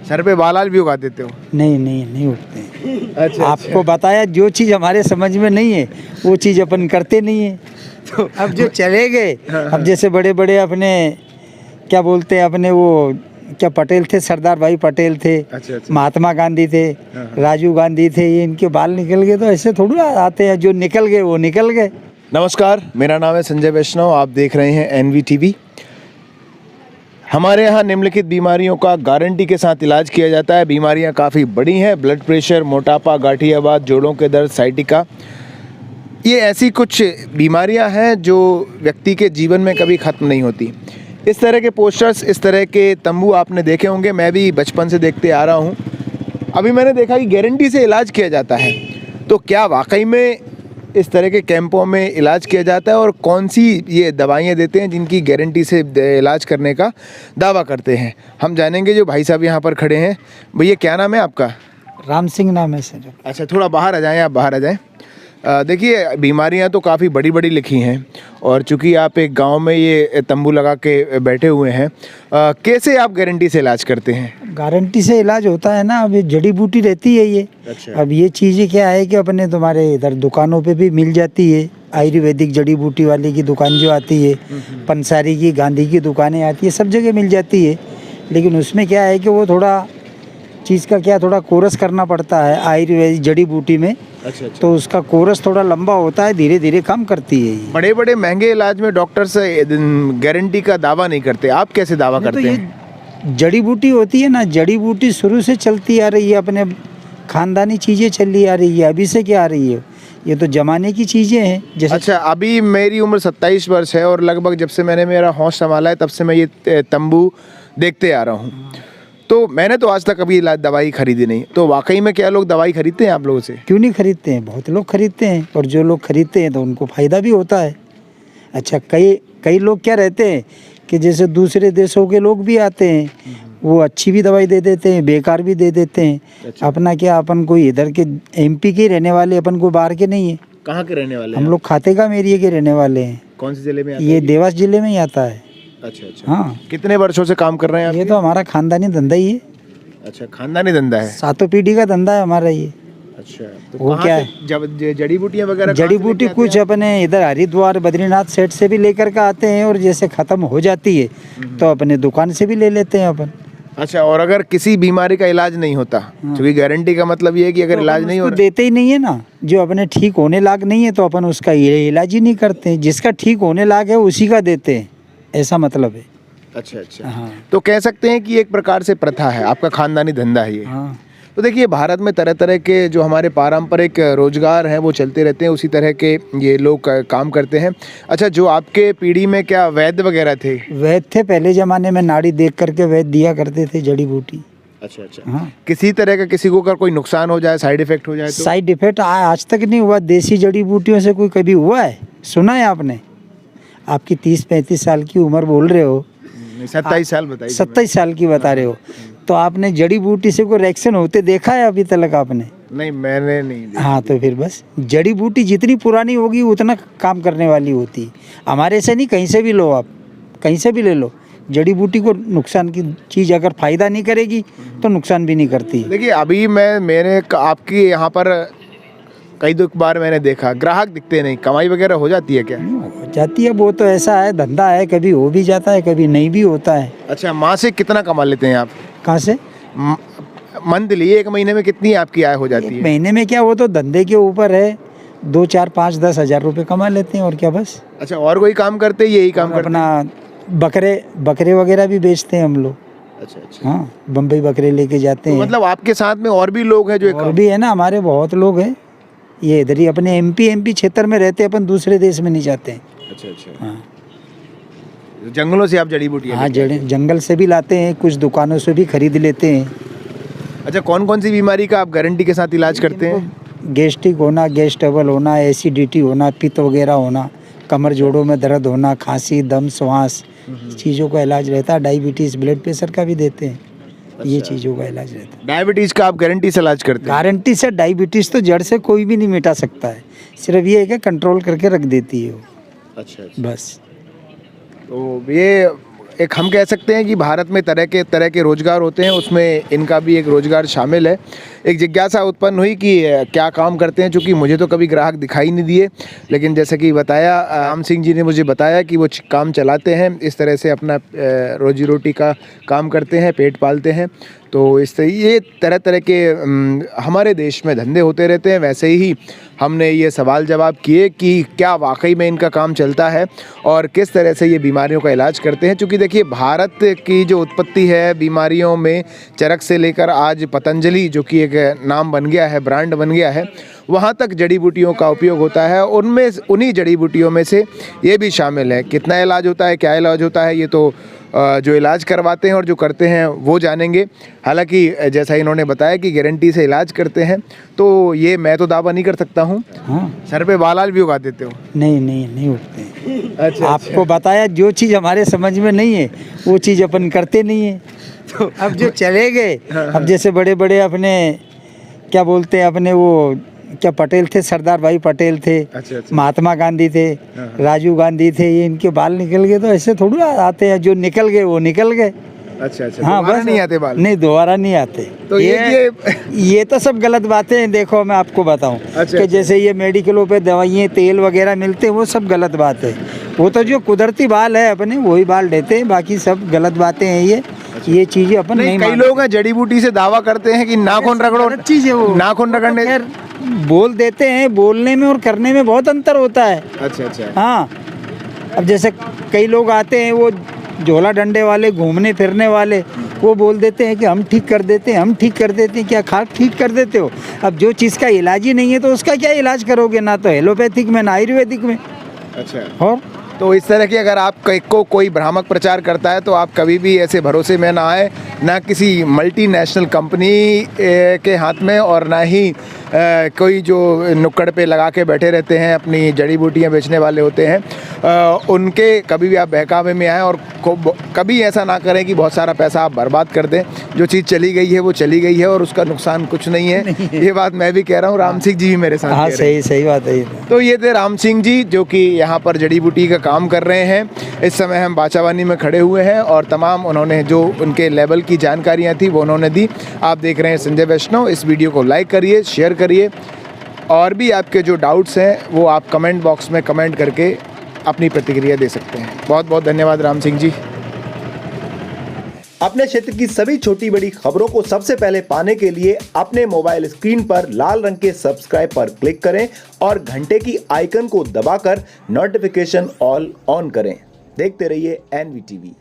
Sir पे बाल भी उगा देते हो? नहीं नहीं नहीं उठते हैं। अच्छा, आपको बताया, जो चीज़ हमारे समझ में नहीं है वो चीज़ अपन करते नहीं है। तो अब जो चले गए, हाँ, अब जैसे बड़े बड़े अपने क्या बोलते हैं, अपने वो क्या पटेल थे, सरदार भाई पटेल थे, अच्छा, अच्छा। महात्मा गांधी थे, हाँ। राजीव गांधी थे, ये इनके बाल निकल गए तो ऐसे थोड़ी आते हैं, जो निकल गए वो निकल गए। नमस्कार, मेरा नाम है संजय वैष्णव, आप देख रहे हैं NVTV। हमारे यहाँ निम्नलिखित बीमारियों का गारंटी के साथ इलाज किया जाता है। बीमारियाँ काफ़ी बड़ी हैं, ब्लड प्रेशर, मोटापा, गठियावात, जोड़ों के दर्द, साइटिका, ये ऐसी कुछ बीमारियां हैं जो व्यक्ति के जीवन में कभी ख़त्म नहीं होती। इस तरह के पोस्टर्स, इस तरह के तंबू आपने देखे होंगे, मैं भी बचपन से देखते आ रहा हूं। अभी मैंने देखा कि गारंटी से इलाज किया जाता है, तो क्या वाकई में इस तरह के कैंपों में इलाज किया जाता है और कौन सी ये दवाइयाँ देते हैं जिनकी गारंटी से इलाज करने का दावा करते हैं, हम जानेंगे। जो भाई साहब यहाँ पर खड़े हैं, भैया क्या नाम है आपका? राम सिंह नाम है सर। अच्छा, थोड़ा बाहर आ जाएं, आप बाहर आ जाएं। देखिए, बीमारियां तो काफ़ी बड़ी बड़ी लिखी हैं और चूंकि आप एक गांव में ये तंबू लगा के बैठे हुए हैं, कैसे आप गारंटी से इलाज करते हैं? गारंटी से इलाज होता है ना, अब ये जड़ी बूटी रहती है ये। अच्छा। अब ये चीज़ें क्या है कि अपने तुम्हारे इधर दुकानों पे भी मिल जाती है, आयुर्वेदिक जड़ी बूटी वाली की दुकान जो आती है, पंसारी की, गांधी की दुकानें आती है, सब जगह मिल जाती है। लेकिन उसमें क्या है कि वो थोड़ा चीज़ का क्या थोड़ा कोर्स करना पड़ता है आयुर्वेदिक जड़ी बूटी में। अच्छा, अच्छा। तो उसका कोर्स थोड़ा लंबा होता है, धीरे धीरे काम करती है ये। बड़े बड़े महंगे इलाज में डॉक्टर्स गारंटी का दावा नहीं करते, आप कैसे दावा तो करते ये हैं? जड़ी बूटी होती है ना, जड़ी बूटी शुरू से चलती आ रही है, अपने खानदानी चीज़ें चली आ रही है। अभी से क्या आ रही है, ये तो जमाने की चीज़ें हैं। जैसे अच्छा, अभी मेरी उम्र 27 वर्ष है और लगभग जब से मैंने मेरा होश संभाला है तब से मैं ये तंबू देखते आ रहा हूँ। तो मैंने तो आज तक कभी दवाई खरीदी नहीं। तो वाकई में क्या लोग दवाई खरीदते हैं आप लोगों से? क्यों नहीं खरीदते हैं, बहुत लोग खरीदते हैं, और जो लोग खरीदते हैं तो उनको फ़ायदा भी होता है। अच्छा, कई लोग क्या रहते हैं कि जैसे दूसरे देशों के लोग भी आते हैं, वो अच्छी भी दवाई दे देते हैं, बेकार भी दे देते हैं। अच्छा। अपना क्या, अपन कोई इधर के MP के रहने वाले, अपन को बाहर के नहीं है। कहाँ के रहने वाले हम हैं? लोग खातेगांव एरिया के रहने वाले हैं। कौन से जिले में आता ये है? देवास जिले में ही आता है। अच्छा, अच्छा। हाँ, कितने वर्षों से काम कर रहे हैं आप? ये तो हमारा खानदानी धंधा ही है, अच्छा, खानदानी धंधा है। 7 पीढ़ी का धंधा है हमारा ये। अच्छा, तो वो कहाँ क्या से जब जड़ी बूटियां वगैरह जड़ी कहाँ से बूटी लेके आते कुछ हैं? अपने इधर हरिद्वार, बद्रीनाथ साइड से भी लेकर के आते हैं, और जैसे ख़त्म हो जाती है तो अपने दुकान से भी ले लेते हैं अपन। अच्छा, और अगर किसी बीमारी का इलाज नहीं होता, क्योंकि गारंटी का मतलब ये है कि अगर तो इलाज अपन नहीं हो उसको देते ही नहीं है ना, जो अपने ठीक होने लायक नहीं है तो अपन उसका ये इलाज ही नहीं करते हैं। जिसका ठीक होने लायक है उसी का देते हैं, ऐसा मतलब है। अच्छा, अच्छा। हाँ तो कह सकते हैं कि एक प्रकार से प्रथा है, आपका खानदानी धंधा है ये। हाँ। तो देखिए, भारत में तरह तरह के जो हमारे पारंपरिक रोजगार हैं वो चलते रहते हैं, उसी तरह के ये लोग काम करते हैं। अच्छा, जो आपके पीढ़ी में क्या वैद्य वगैरह थे? वैद्य थे पहले ज़माने में, नाड़ी देख करके वैद्य दिया करते थे जड़ी बूटी। अच्छा, अच्छा। हाँ, किसी तरह का किसी को अगर कोई नुकसान हो जाए, साइड इफेक्ट हो जाए तो? साइड इफेक्ट आज तक नहीं हुआ। देसी जड़ी बूटियों से कोई कभी हुआ है, सुना है आपने? आपकी 30-35 साल की उम्र बोल रहे हो, 27 साल बताइए। 27 साल की बता रहे हो, तो आपने जड़ी बूटी से कोई रिएक्शन होते देखा है अभी तक आपने? नहीं, मैंने नहीं देखा। हाँ, तो फिर बस जड़ी बूटी जितनी पुरानी होगी उतना काम करने वाली होती है। हमारे से नहीं, कहीं से भी लो आप, कहीं से भी ले लो, जड़ी बूटी को नुकसान की चीज़ अगर फ़ायदा नहीं करेगी तो नुकसान भी नहीं करती। देखिए, अभी मैंने आपकी यहाँ पर कई दो बार मैंने देखा, ग्राहक दिखते नहीं, कमाई वगैरह हो जाती है क्या? हो जाती है, वो तो ऐसा है, धंधा है, कभी हो भी जाता है, कभी नहीं भी होता है। अच्छा, माह से कितना कमा लेते हैं आप? कहाँ से? मंथली, एक महीने में कितनी आपकी आय हो जाती एक है? महीने में क्या, वो तो धंधे के ऊपर है, 2, 4, 5, 10 हज़ार रुपये कमा लेते हैं, और क्या बस। अच्छा, और कोई काम करते हैं, यही काम और करते हैं? अपना बकरे वगैरह भी बेचते हैं हम लोग। अच्छा, अच्छा। हाँ, बम्बई बकरे लेके जाते तो हैं। मतलब आपके साथ में और भी लोग हैं जो और भी है ना, हमारे बहुत लोग हैं, ये इधर ही अपने MP क्षेत्र में रहते हैं, अपन दूसरे देश में नहीं जाते हैं। अच्छा, अच्छा। हाँ जंगलों से आप जड़ी बूटियां हाँ, लेके आते हैं? जंगल से भी लाते हैं, कुछ दुकानों से भी खरीद लेते हैं। अच्छा, कौन कौन सी बीमारी का आप गारंटी के साथ इलाज करते हैं? गैस्ट्रिक होना, गैस ट्रबल होना, एसिडिटी होना, पित्त वगैरह होना, कमर जोड़ों में दर्द होना, खांसी, दम, श्वास, चीज़ों का इलाज रहता है। डायबिटीज़, ब्लड प्रेशर का भी देते हैं, ये चीज़ों का इलाज रहता है। डायबिटीज का आप गारंटी से इलाज करते हैं? गारंटी से डायबिटीज़ तो जड़ से कोई भी नहीं मिटा सकता है, सिर्फ ये है कि कंट्रोल करके रख देती है वो, अच्छा, अच्छा। बस। तो ये एक हम कह सकते हैं कि भारत में तरह के रोज़गार होते हैं, उसमें इनका भी एक रोज़गार शामिल है। एक जिज्ञासा उत्पन्न हुई कि क्या काम करते हैं, चूँकि मुझे तो कभी ग्राहक दिखाई नहीं दिए, लेकिन जैसे कि बताया राम सिंह जी ने मुझे बताया कि वो काम चलाते हैं, इस तरह से अपना रोजी रोटी का काम करते हैं, पेट पालते हैं। तो इस तरह ये तरह के हमारे देश में धंधे होते रहते हैं। वैसे ही हमने ये सवाल जवाब किए कि क्या वाकई में इनका काम चलता है और किस तरह से ये बीमारियों का इलाज करते हैं। क्योंकि देखिए, भारत की जो उत्पत्ति है बीमारियों में, चरक से लेकर आज पतंजलि जो कि एक नाम बन गया है, ब्रांड बन गया है, वहाँ तक जड़ी बूटियों का उपयोग होता है। उनमें उन्हीं जड़ी बूटियों में से ये भी शामिल है। कितना इलाज होता है, क्या इलाज होता है, ये तो जो इलाज करवाते हैं और जो करते हैं वो जानेंगे। हालांकि जैसा इन्होंने बताया कि गारंटी से इलाज करते हैं, तो ये मैं तो दावा नहीं कर सकता हूँ। हाँ, सर पे बाल भी उगा देते हो? नहीं उठते। अच्छा, आपको बताया, जो चीज़ हमारे समझ में नहीं है वो चीज़ अपन करते नहीं है। तो अब जो चले गए, अब जैसे बड़े बड़े अपने क्या बोलते हैं, अपने वो क्या पटेल थे, सरदार भाई पटेल थे, अच्छा। महात्मा गांधी थे, राजीव गांधी थे, ये इनके बाल निकल गए तो ऐसे थोड़ी आते हैं, जो निकल गए वो निकल गए। अच्छा। हाँ, दोबारा बस नहीं आते बाल? नहीं, दोबारा नहीं आते। तो ये तो सब गलत बातें हैं। देखो, मैं आपको बताऊं अच्छा। कि जैसे ये मेडिकलों पे दवाइयाँ, तेल वगैरह मिलते हैं, वो सब गलत बात है। वो तो जो कुदरती बाल है अपने, वही बाल देते हैं, बाकी सब गलत बातें हैं। ये चीजें अपन नहीं कई लोग हैं जड़ी बूटी से दावा करते हैं कि नाखून रगड़ो, चीज है वो, नाखून रगड़ने। खैर बोल देते हैं, बोलने में और करने में बहुत अंतर होता है। अच्छा। हाँ, अब जैसे कई लोग आते हैं, वो झोला डंडे वाले, घूमने फिरने वाले, वो बोल देते हैं कि हम ठीक कर देते हैं, हम ठीक कर देते हैं। क्या खा ठीक कर देते हो? अब जो चीज़ का इलाज ही नहीं है तो उसका क्या इलाज करोगे? ना तो एलोपैथिक में, ना आयुर्वेदिक में। अच्छा। और तो इस तरह की अगर आप कोई भ्रामक प्रचार करता है तो आप कभी भी ऐसे भरोसे में ना आए, ना किसी मल्टीनेशनल कंपनी के हाथ में, और ना ही कोई जो नुक्कड़ पे लगा के बैठे रहते हैं, अपनी जड़ी बूटियाँ बेचने वाले होते हैं, उनके कभी भी आप बहकावे में आएँ। और कभी ऐसा ना करें कि बहुत सारा पैसा आप बर्बाद कर दें। जो चीज़ चली गई है वो चली गई है और उसका नुकसान कुछ नहीं है। ये बात मैं भी कह रहा हूँ, राम सिंह जी भी मेरे साथ हाँ, कह रहे हैं। सही बात है। तो ये थे राम सिंह जी, जो कि यहाँ पर जड़ी बूटी का काम कर रहे हैं। इस समय हम बाचावानी में खड़े हुए हैं और तमाम उन्होंने जो उनके लेवल की जानकारियाँ थी वो उन्होंने दी। आप देख रहे हैं संजय वैष्णव। इस वीडियो को लाइक करिए, शेयर करिए, और भी आपके जो डाउट्स हैं वो आप कमेंट बॉक्स में कमेंट करके अपनी प्रतिक्रिया दे सकते हैं। बहुत बहुत धन्यवाद राम सिंह जी। अपने क्षेत्र की सभी छोटी बड़ी खबरों को सबसे पहले पाने के लिए अपने मोबाइल स्क्रीन पर लाल रंग के सब्सक्राइब पर क्लिक करें और घंटे की आइकन को दबाकर नोटिफिकेशन ऑल ऑन करें। देखते रहिए NVTV।